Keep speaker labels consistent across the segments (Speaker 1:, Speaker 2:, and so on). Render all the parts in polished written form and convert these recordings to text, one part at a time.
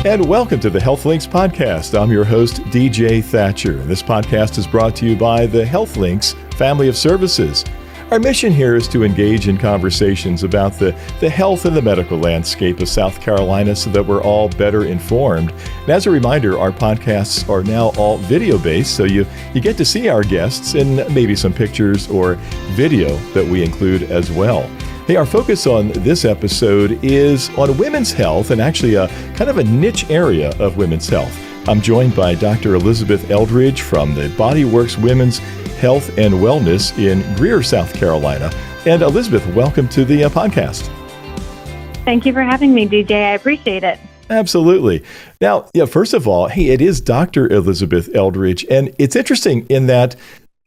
Speaker 1: And welcome to the Health Links podcast. I'm your host, DJ Thatcher. This podcast is brought to you by the Health Links family of services. Our mission here is to engage in conversations about the health and the medical landscape of South Carolina so that we're all better informed. And as a reminder, our podcasts are now all video-based, so you get to see our guests and maybe some pictures or video that we include as well. Hey, our focus on this episode is on women's health and actually a kind of a niche area of women's health. I'm joined by Dr. Elizabeth Eldridge from the BodyWorks Women's Health and Wellness in Greer, South Carolina. And Elizabeth, welcome to the podcast.
Speaker 2: Thank you for having me, DJ. I appreciate it.
Speaker 1: Absolutely. Now, first of all, hey, it is Dr. Elizabeth Eldridge, and it's interesting in that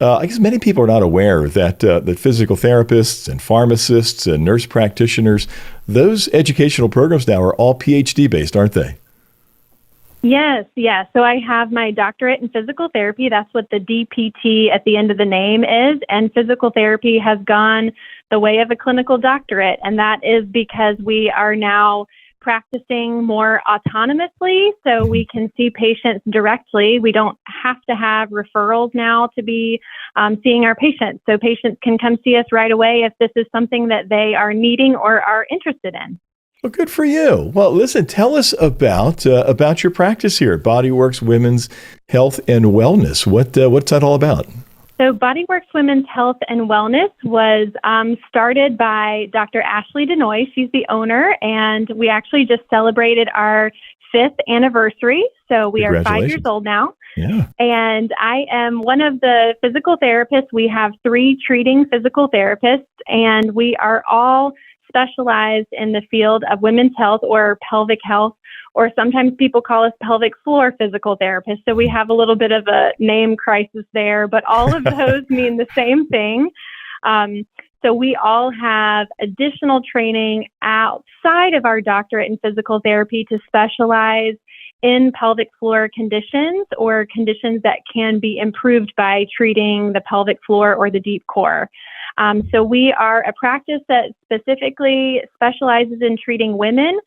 Speaker 1: I guess many people are not aware that that physical therapists and pharmacists and nurse practitioners, those educational programs now are all PhD based, aren't they?
Speaker 2: Yes. So I have my doctorate in physical therapy. That's what the DPT at the end of the name is. And physical therapy has gone the way of a clinical doctorate. And that is because we are now practicing more autonomously, so we can see patients directly. We don't have to have referrals now to be seeing our patients. So patients can come see us right away if this is something that they are needing or are interested in.
Speaker 1: Well, good for you. Well, listen, tell us about your practice here at BodyWorks Women's Health and Wellness. What's that all about?
Speaker 2: So BodyWorks Women's Health and Wellness was started by Dr. Ashley Denoy. She's the owner, and we actually just celebrated our 5th anniversary. So we are 5 years old now.
Speaker 1: Yeah.
Speaker 2: And I am one of the physical therapists. We have 3 treating physical therapists, and we are all specialized in the field of women's health or pelvic health, or sometimes people call us pelvic floor physical therapists. So we have a little bit of a name crisis there, but all of those mean the same thing. So we all have additional training outside of our doctorate in physical therapy to specialize in pelvic floor conditions or conditions that can be improved by treating the pelvic floor or the deep core. So we are a practice that specifically specializes in treating women.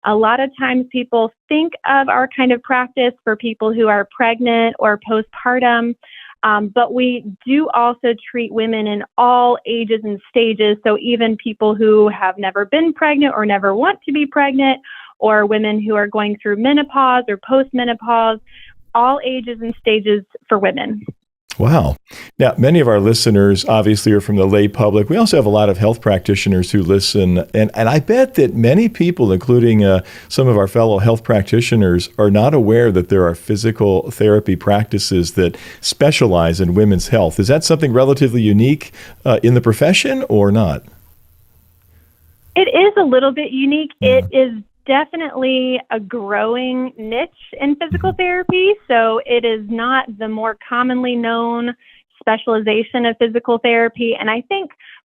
Speaker 2: A lot of times people think of our kind of practice for people who are pregnant or postpartum, but we do also treat women in all ages and stages. So even people who have never been pregnant or never want to be pregnant, or women who are going through menopause or postmenopause, all ages and stages for women.
Speaker 1: Wow. Now, many of our listeners obviously are from the lay public. We also have a lot of health practitioners who listen. And I bet that many people, including some of our fellow health practitioners, are not aware that there are physical therapy practices that specialize in women's health. Is that something relatively unique in the profession or not?
Speaker 2: It is a little bit unique. It is definitely a growing niche in physical therapy. So it is not the more commonly known specialization of physical therapy. And I think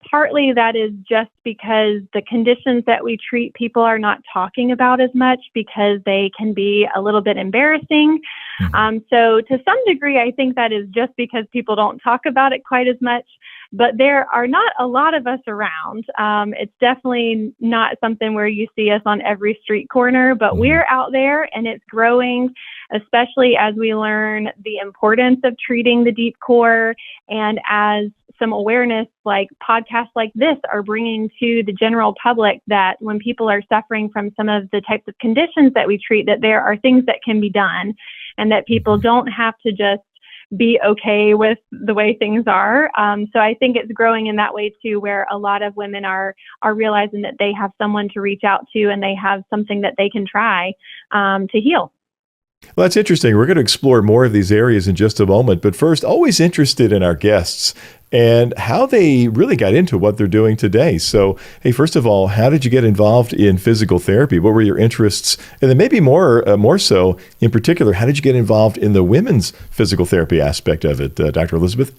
Speaker 2: partly that is just because the conditions that we treat, people are not talking about as much because they can be a little bit embarrassing. So to some degree, I think that is just because people don't talk about it quite as much. But there are not a lot of us around. It's definitely not something where you see us on every street corner, but we're out there and it's growing, especially as we learn the importance of treating the deep core and as some awareness like podcasts like this are bringing to the general public that when people are suffering from some of the types of conditions that we treat, that there are things that can be done and that people don't have to just be okay with the way things are. So I think it's growing in that way too, where a lot of women are realizing that they have someone to reach out to and they have something that they can try to heal.
Speaker 1: Well, that's interesting. We're going to explore more of these areas in just a moment. But first, always interested in our guests and how they really got into what they're doing today. So, hey, first of all, how did you get involved in physical therapy? What were your interests? And then maybe more so, in particular, how did you get involved in the women's physical therapy aspect of it, Dr. Elizabeth?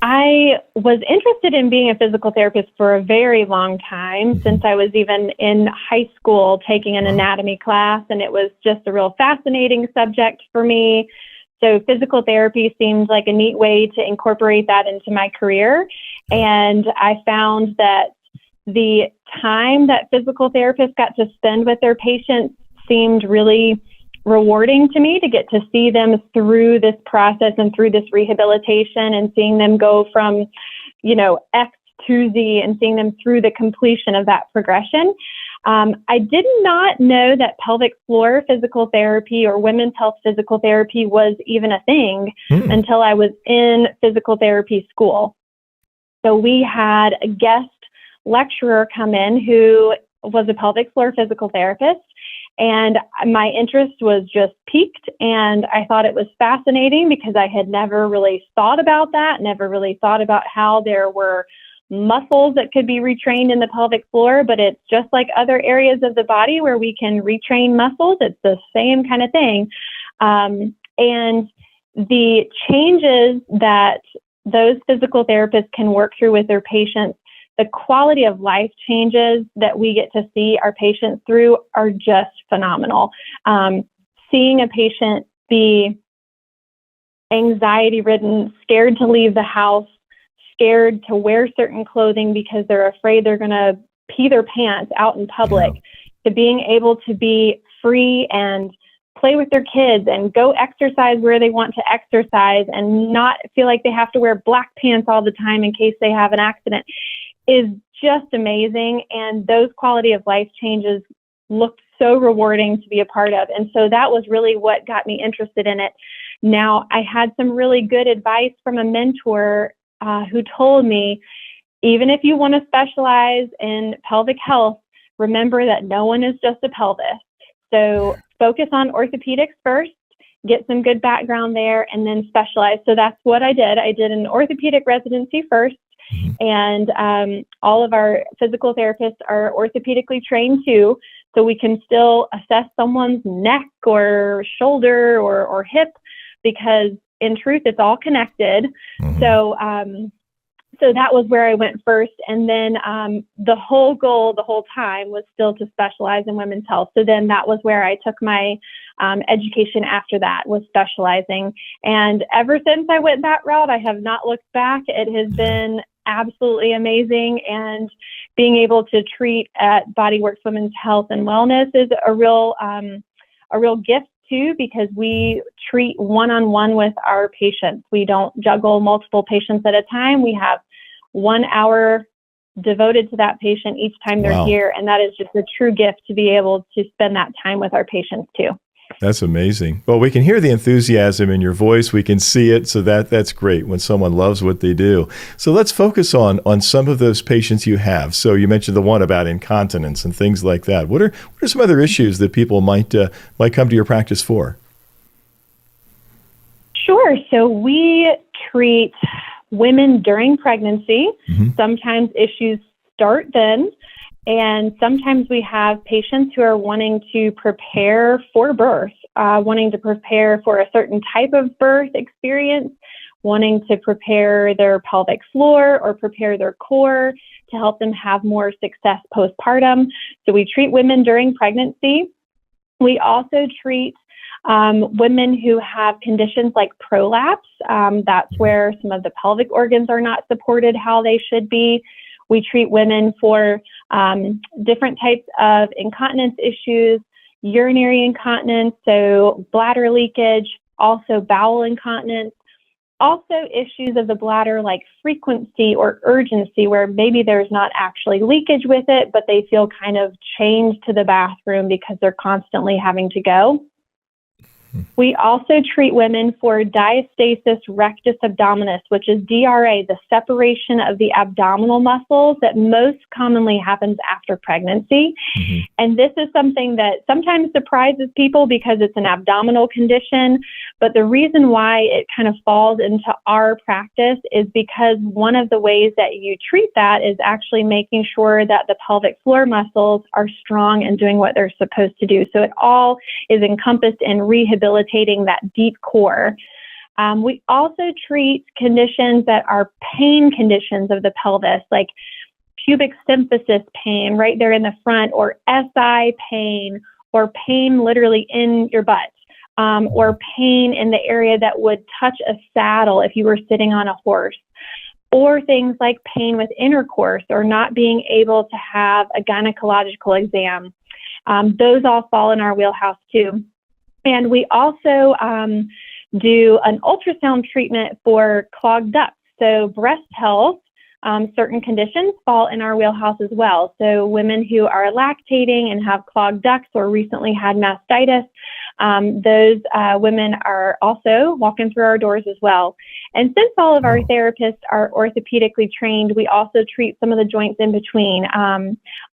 Speaker 2: I was interested in being a physical therapist for a very long time, since I was even in high school taking an anatomy class, and it was just a real fascinating subject for me. So physical therapy seemed like a neat way to incorporate that into my career. And I found that the time that physical therapists got to spend with their patients seemed really rewarding to me to get to see them through this process and through this rehabilitation, and seeing them go from, X to Z, and seeing them through the completion of that progression. I did not know that pelvic floor physical therapy or women's health physical therapy was even a thing until I was in physical therapy school. So we had a guest lecturer come in who was a pelvic floor physical therapist, and my interest was just piqued, and I thought it was fascinating because I had never really thought about that, never really thought about how there were muscles that could be retrained in the pelvic floor, but it's just like other areas of the body where we can retrain muscles. It's the same kind of thing. And the changes that those physical therapists can work through with their patients, the quality of life changes that we get to see our patients through are just phenomenal. Seeing a patient be anxiety-ridden, scared to leave the house, scared to wear certain clothing because they're afraid they're going to pee their pants out in public, to being able to be free and play with their kids and go exercise where they want to exercise and not feel like they have to wear black pants all the time in case they have an accident, is just amazing. And those quality of life changes looked so rewarding to be a part of. And so that was really what got me interested in it. Now, I had some really good advice from a mentor who told me, even if you want to specialize in pelvic health, remember that no one is just a pelvis. So focus on orthopedics first, get some good background there, and then specialize. So that's what I did. I did an orthopedic residency first, and all of our physical therapists are orthopedically trained too, so we can still assess someone's neck or shoulder or hip, because in truth, it's all connected. So that was where I went first. And then the whole goal the whole time was still to specialize in women's health. So then that was where I took my education after that, was specializing. And ever since I went that route, I have not looked back. It has been absolutely amazing. And being able to treat at BodyWorks Women's Health and Wellness is a real gift too, because we treat one-on-one with our patients. We don't juggle multiple patients at a time. We have 1 hour devoted to that patient each time they're here. And that is just a true gift to be able to spend that time with our patients too.
Speaker 1: That's amazing. Well, we can hear the enthusiasm in your voice. We can see it. So that's great when someone loves what they do. So let's focus on some of those patients you have. So you mentioned the one about incontinence and things like that. What are some other issues that people might come to your practice for?
Speaker 2: Sure. So we treat women during pregnancy. Sometimes issues start then. And sometimes we have patients who are wanting to prepare for birth, wanting to prepare for a certain type of birth experience, wanting to prepare their pelvic floor or prepare their core to help them have more success postpartum. So we treat women during pregnancy. We also treat women who have conditions like prolapse. That's where some of the pelvic organs are not supported how they should be. We treat women for different types of incontinence issues, urinary incontinence, so bladder leakage, also bowel incontinence, also issues of the bladder like frequency or urgency, where maybe there's not actually leakage with it, but they feel kind of chained to the bathroom because they're constantly having to go. We also treat women for diastasis rectus abdominis, which is DRA, the separation of the abdominal muscles that most commonly happens after pregnancy. And this is something that sometimes surprises people because it's an abdominal condition. But the reason why it kind of falls into our practice is because one of the ways that you treat that is actually making sure that the pelvic floor muscles are strong and doing what they're supposed to do. So it all is encompassed in rehabilitating that deep core. We also treat conditions that are pain conditions of the pelvis, like pubic symphysis pain right there in the front, or SI pain, or pain literally in your butt, or pain in the area that would touch a saddle if you were sitting on a horse, or things like pain with intercourse or not being able to have a gynecological exam. Those all fall in our wheelhouse too. And we also do an ultrasound treatment for clogged ducts. So breast health, certain conditions fall in our wheelhouse as well. So women who are lactating and have clogged ducts or recently had mastitis, those women are also walking through our doors as well. And since all of our therapists are orthopedically trained, we also treat some of the joints in between.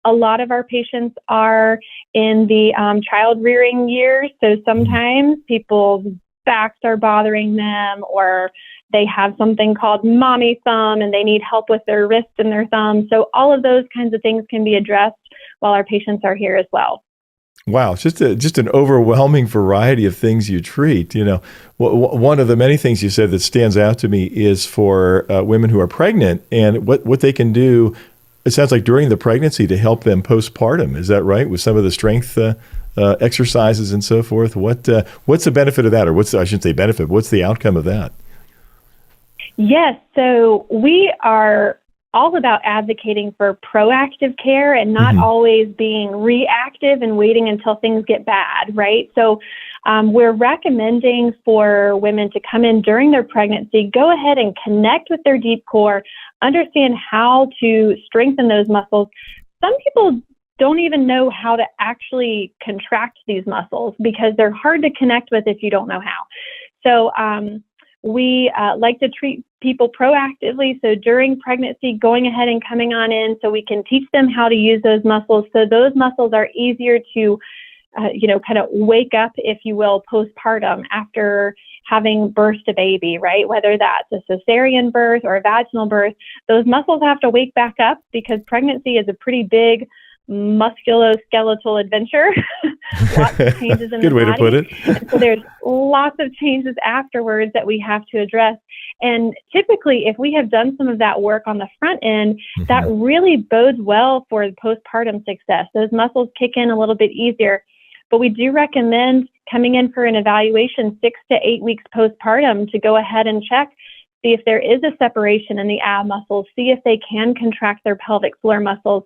Speaker 2: A lot of our patients are in the child rearing years, so sometimes people's backs are bothering them, or they have something called mommy thumb and they need help with their wrist and their thumb. So all of those kinds of things can be addressed while our patients are here as well.
Speaker 1: Wow, it's just an overwhelming variety of things you treat. You know, one of the many things you said that stands out to me is for women who are pregnant and what they can do. It sounds like during the pregnancy to help them postpartum. Is that right? With some of the strength exercises and so forth. What's the benefit of that, or I shouldn't say benefit. What's the outcome of that?
Speaker 2: Yes, so we are all about advocating for proactive care and not always being reactive and waiting until things get bad, right? So we're recommending for women to come in during their pregnancy, go ahead and connect with their deep core, understand how to strengthen those muscles. Some people don't even know how to actually contract these muscles because they're hard to connect with if you don't know how. So we like to treat people proactively. So during pregnancy, going ahead and coming on in so we can teach them how to use those muscles. So those muscles are easier to, kind of wake up, if you will, postpartum after having birthed a baby, right? Whether that's a cesarean birth or a vaginal birth, those muscles have to wake back up because pregnancy is a pretty big musculoskeletal adventure. Lots of changes in the body.
Speaker 1: Good way to put it.
Speaker 2: And so there's lots of changes afterwards that we have to address. And typically, if we have done some of that work on the front end, that really bodes well for the postpartum success. Those muscles kick in a little bit easier. But we do recommend coming in for an evaluation 6 to 8 weeks postpartum to go ahead and check, see if there is a separation in the ab muscles, see if they can contract their pelvic floor muscles,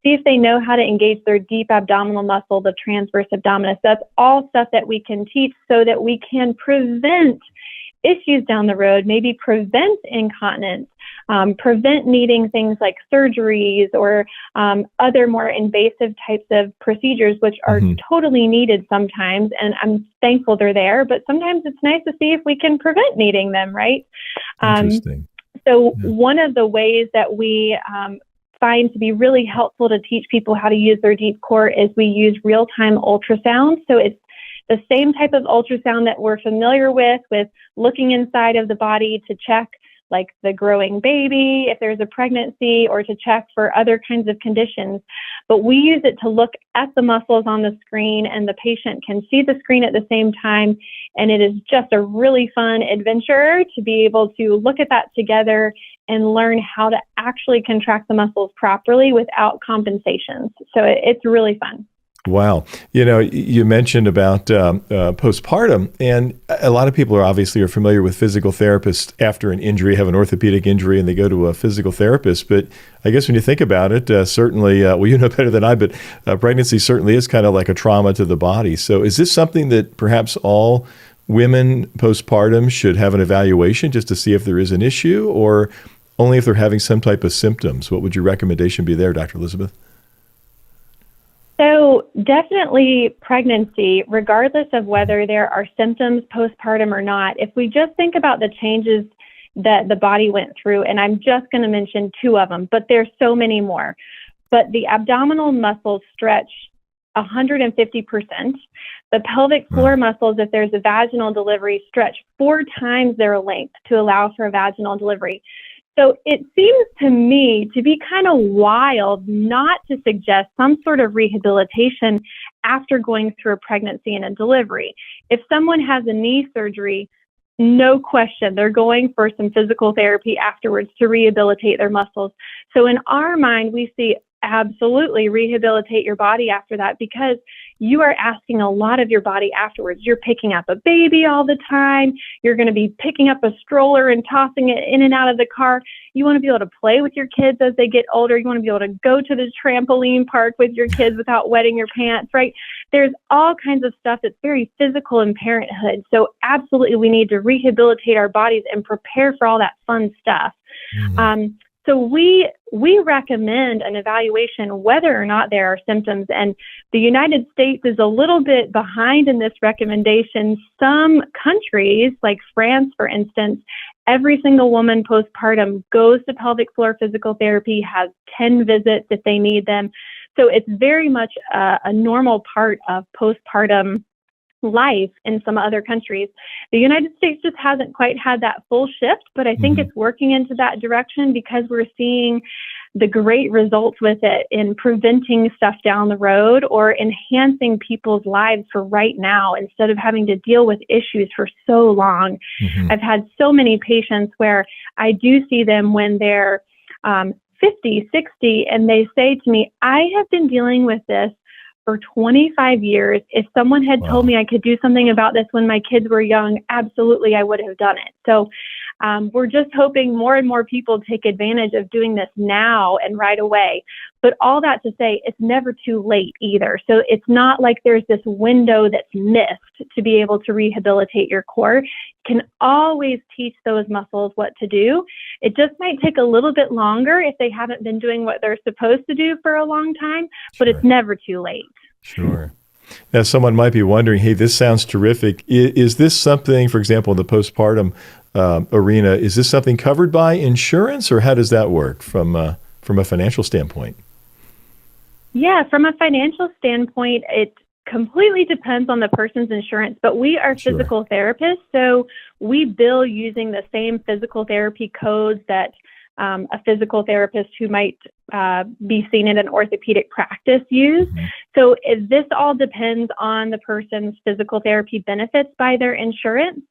Speaker 2: see if they know how to engage their deep abdominal muscle, the transverse abdominis. That's all stuff that we can teach so that we can prevent issues down the road, maybe prevent incontinence, prevent needing things like surgeries or other more invasive types of procedures, which are totally needed sometimes. And I'm thankful they're there, but sometimes it's nice to see if we can prevent needing them, right?
Speaker 1: Interesting.
Speaker 2: So one of the ways that we find to be really helpful to teach people how to use their deep core is we use real-time ultrasound. So it's the same type of ultrasound that we're familiar with looking inside of the body to check like the growing baby, if there's a pregnancy, or to check for other kinds of conditions. But we use it to look at the muscles on the screen, and the patient can see the screen at the same time. And it is just a really fun adventure to be able to look at that together and learn how to actually contract the muscles properly without compensations. So it's really fun.
Speaker 1: Wow. You know, you mentioned about postpartum, and a lot of people are familiar with physical therapists after an injury, have an orthopedic injury, and they go to a physical therapist. But I guess when you think about it, certainly, you know better than I, but pregnancy certainly is kind of like a trauma to the body. So is this something that perhaps all women postpartum should have an evaluation just to see if there is an issue, or only if they're having some type of symptoms? What would your recommendation be there, Dr. Elizabeth?
Speaker 2: So definitely pregnancy, regardless of whether there are symptoms postpartum or not, if we just think about the changes that the body went through, and I'm just going to mention 2 of them, but there's so many more. But the abdominal muscles stretch 150%. The pelvic floor muscles, if there's a vaginal delivery, stretch 4 times their length to allow for a vaginal delivery. So it seems to me to be kind of wild not to suggest some sort of rehabilitation after going through a pregnancy and a delivery. If someone has a knee surgery, no question, they're going for some physical therapy afterwards to rehabilitate their muscles. So in our mind, we see absolutely rehabilitate your body after that, because you are asking a lot of your body afterwards. You're picking up a baby all the time. You're going to be picking up a stroller and tossing it in and out of the car. You want to be able to play with your kids as they get older. You want to be able to go to the trampoline park with your kids without wetting your pants, right? There's all kinds of stuff that's very physical in parenthood. So absolutely, we need to rehabilitate our bodies and prepare for all that fun stuff. So we recommend an evaluation whether or not there are symptoms, and the United States is a little bit behind in this recommendation. Some countries, like France, for instance, every single woman postpartum goes to pelvic floor physical therapy, has 10 visits if they need them. So it's very much a normal part of postpartum life in some other countries. The United States just hasn't quite had that full shift, but I think it's working into that direction because we're seeing the great results with it in preventing stuff down the road or enhancing people's lives for right now instead of having to deal with issues for so long. I've had so many patients where I do see them when they're 50, 60, and they say to me, I have been dealing with this for 25 years. If someone had told me I could do something about this when my kids were young, absolutely, I would have done it. So we're just hoping more and more people take advantage of doing this now and right away. But all that to say, it's never too late either. So it's not like there's this window that's missed to be able to rehabilitate your core. You can always teach those muscles what to do. It just might take a little bit longer if they haven't been doing what they're supposed to do for a long time, but it's never too late.
Speaker 1: Sure. Now, someone might be wondering, hey, this sounds terrific. Is this something, for example, in the postpartum arena, is this something covered by insurance, or how does that work from a financial standpoint?
Speaker 2: Yeah, from a financial standpoint, it completely depends on the person's insurance, but we are physical therapists, so we bill using the same physical therapy codes that a physical therapist who might be seen in an orthopedic practice use. So this all depends on the person's physical therapy benefits by their insurance.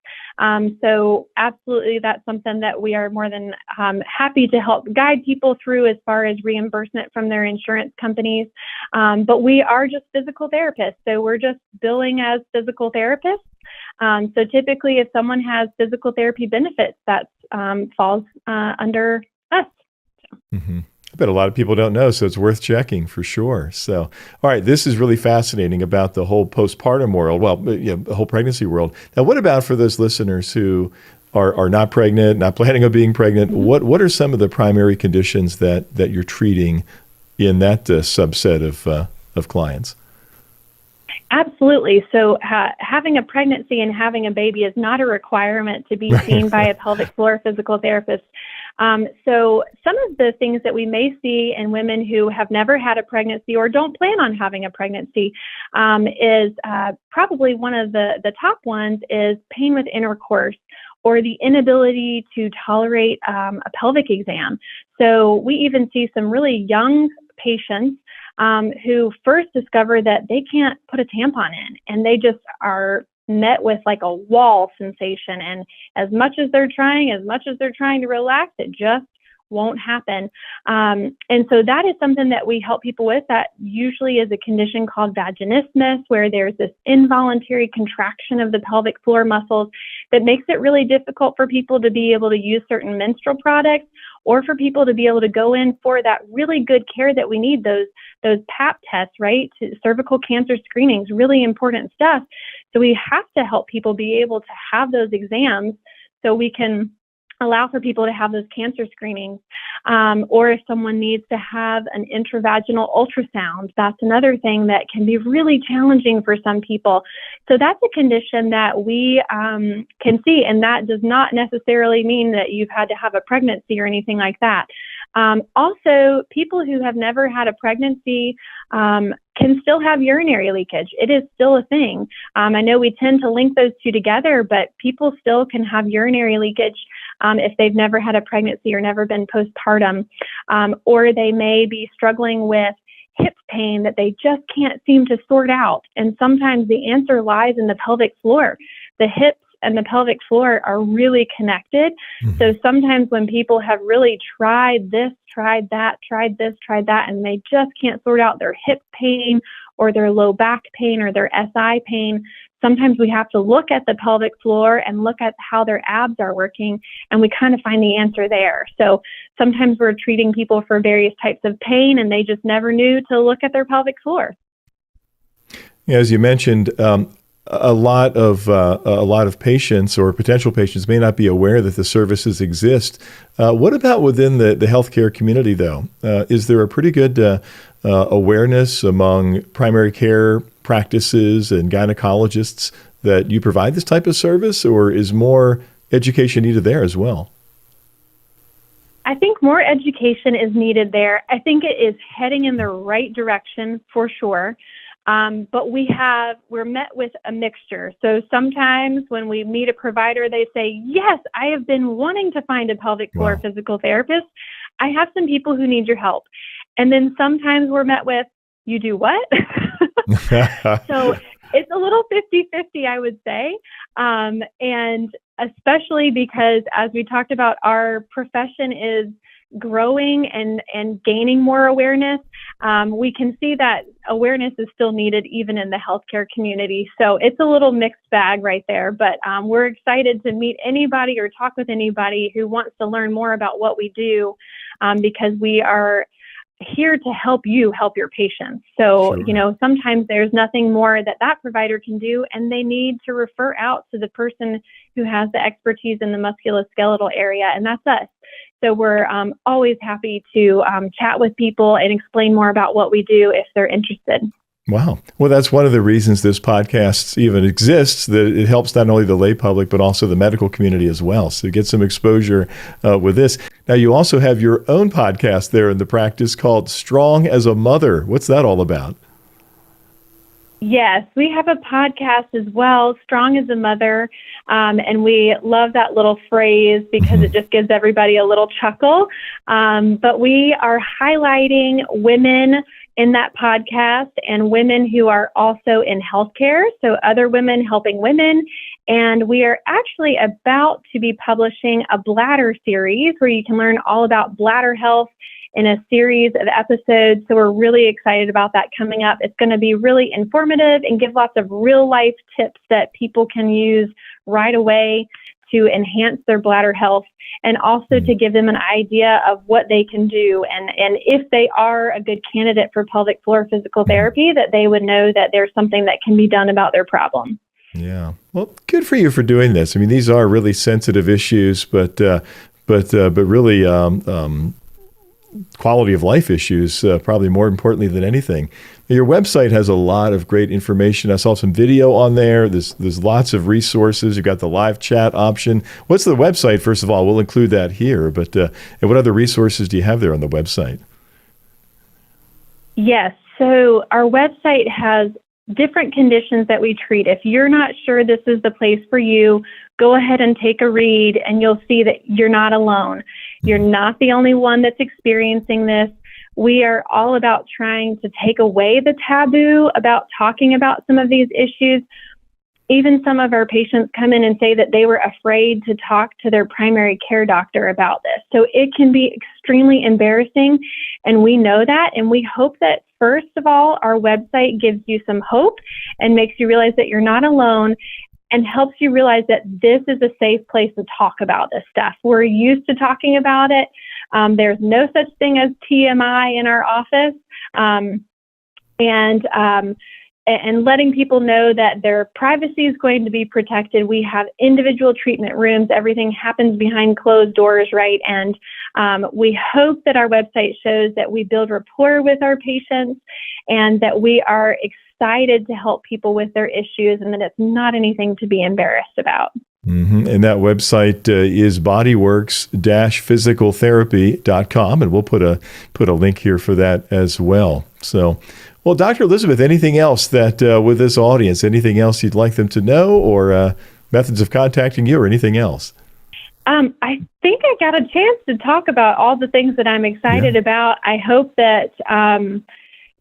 Speaker 2: So absolutely, that's something that we are more than happy to help guide people through as far as reimbursement from their insurance companies. But we are just physical therapists, so we're just billing as physical therapists. So typically, if someone has physical therapy benefits, that falls under us.
Speaker 1: I bet a lot of people don't know, so it's worth checking for sure. So, all right, this is really fascinating about the whole postpartum world, the whole pregnancy world. Now, what about for those listeners who are not pregnant, not planning on being pregnant? What are some of the primary conditions that you're treating in that subset of clients?
Speaker 2: Absolutely. So having a pregnancy and having a baby is not a requirement to be seen by a pelvic floor physical therapist. So some of the things that we may see in women who have never had a pregnancy or don't plan on having a pregnancy is probably one of the top ones is pain with intercourse or the inability to tolerate a pelvic exam. So we even see some really young patients who first discover that they can't put a tampon in, and they just are met with like a wall sensation. And as much as they're trying to relax, it just won't happen. And so that is something that we help people with. That usually is a condition called vaginismus, where there's this involuntary contraction of the pelvic floor muscles that makes it really difficult for people to be able to use certain menstrual products, or for people to be able to go in for that really good care that we need, those Pap tests, right? Cervical cancer screenings, really important stuff. So we have to help people be able to have those exams so we can allow for people to have those cancer screenings. Or if someone needs to have an intravaginal ultrasound, that's another thing that can be really challenging for some people. So that's a condition that we can see, and that does not necessarily mean that you've had to have a pregnancy or anything like that. Also, people who have never had a pregnancy can still have urinary leakage. It is still a thing. I know we tend to link those two together, but people still can have urinary leakage if they've never had a pregnancy or never been postpartum, or they may be struggling with hip pain that they just can't seem to sort out. And sometimes the answer lies in the pelvic floor. The hips and the pelvic floor are really connected.
Speaker 1: Mm-hmm.
Speaker 2: So sometimes when people have really tried this, tried that, tried this, tried that, and they just can't sort out their hip pain or their low back pain or their SI pain, sometimes we have to look at the pelvic floor and look at how their abs are working, and we kind of find the answer there. So sometimes we're treating people for various types of pain, and they just never knew to look at their pelvic floor.
Speaker 1: As you mentioned, a lot of patients or potential patients may not be aware that the services exist. What about within the healthcare community, though? Is there a pretty good awareness among primary care practices and gynecologists that you provide this type of service, or is more education needed there as well?
Speaker 2: I think more education is needed there. I think it is heading in the right direction for sure. But we're met with a mixture. So sometimes when we meet a provider, they say, yes, I have been wanting to find a pelvic floor physical therapist. I have some people who need your help. And then sometimes we're met with, you do what? So it's a little 50-50, I would say. And especially because, as we talked about, our profession is growing and gaining more awareness. We can see that awareness is still needed even in the healthcare community. So it's a little mixed bag right there, but we're excited to meet anybody or talk with anybody who wants to learn more about what we do, because we are here to help you help your patients. So,
Speaker 1: Sure.
Speaker 2: Sometimes there's nothing more that provider can do, and they need to refer out to the person who has the expertise in the musculoskeletal area, and that's us. So we're always happy to chat with people and explain more about what we do if they're interested.
Speaker 1: Wow. Well, that's one of the reasons this podcast even exists, that it helps not only the lay public, but also the medical community as well. So get some exposure with this. Now, you also have your own podcast there in the practice called Strong as a Mother. What's that all about?
Speaker 2: Yes, we have a podcast as well, Strong as a Mother, and we love that little phrase because it just gives everybody a little chuckle. But we are highlighting women in that podcast and women who are also in healthcare, so other women helping women. And we are actually about to be publishing a bladder series where you can learn all about bladder health in a series of episodes. So we're really excited about that coming up. It's going to be really informative and give lots of real life tips that people can use right away to enhance their bladder health, and also to give them an idea of what they can do. And if they are a good candidate for pelvic floor physical therapy, that they would know that there's something that can be done about their problem.
Speaker 1: Yeah. Well, good for you for doing this. I mean, these are really sensitive issues, but really quality of life issues, probably more importantly than anything. Your website has a lot of great information. I saw some video on there. There's lots of resources. You've got the live chat option. What's the website, first of all? We'll include that here. But and what other resources do you have there on the website?
Speaker 2: Yes. So our website has different conditions that we treat. If you're not sure this is the place for you, go ahead and take a read, and you'll see that you're not alone. You're not the only one that's experiencing this. We are all about trying to take away the taboo about talking about some of these issues. Even some of our patients come in and say that they were afraid to talk to their primary care doctor about this. So it can be extremely embarrassing, and we know that, and we hope that, first of all, our website gives you some hope and makes you realize that you're not alone, and helps you realize that this is a safe place to talk about this stuff. We're used to talking about it. There's no such thing as TMI in our office. And letting people know that their privacy is going to be protected. We have individual treatment rooms. Everything happens behind closed doors, right? And we hope that our website shows that we build rapport with our patients, and that we are excited to help people with their issues, and that it's not anything to be embarrassed about.
Speaker 1: Mm-hmm. And that website is bodyworks-physicaltherapy.com, and we'll put a link here for that as well. So, well, Dr. Elizabeth, anything else that with this audience, anything else you'd like them to know, or methods of contacting you, or anything else?
Speaker 2: I think I got a chance to talk about all the things that I'm excited about. I hope that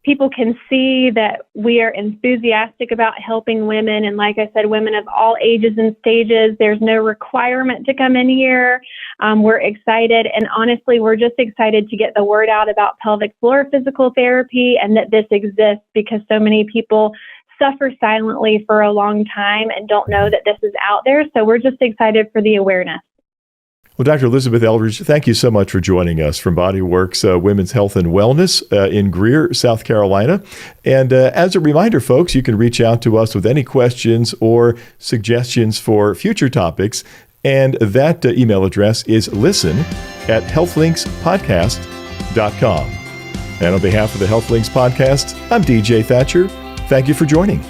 Speaker 2: people can see that we are enthusiastic about helping women. And like I said, women of all ages and stages. There's no requirement to come in here. We're excited. And honestly, we're just excited to get the word out about pelvic floor physical therapy and that this exists, because so many people suffer silently for a long time and don't know that this is out there. So we're just excited for the awareness.
Speaker 1: Well, Dr. Elizabeth Eldridge, thank you so much for joining us from BodyWorks Women's Health and Wellness in Greer, South Carolina. And as a reminder, folks, you can reach out to us with any questions or suggestions for future topics. And that email address is listen@healthlinkspodcast.com. And on behalf of the HealthLinks podcast, I'm DJ Thatcher. Thank you for joining.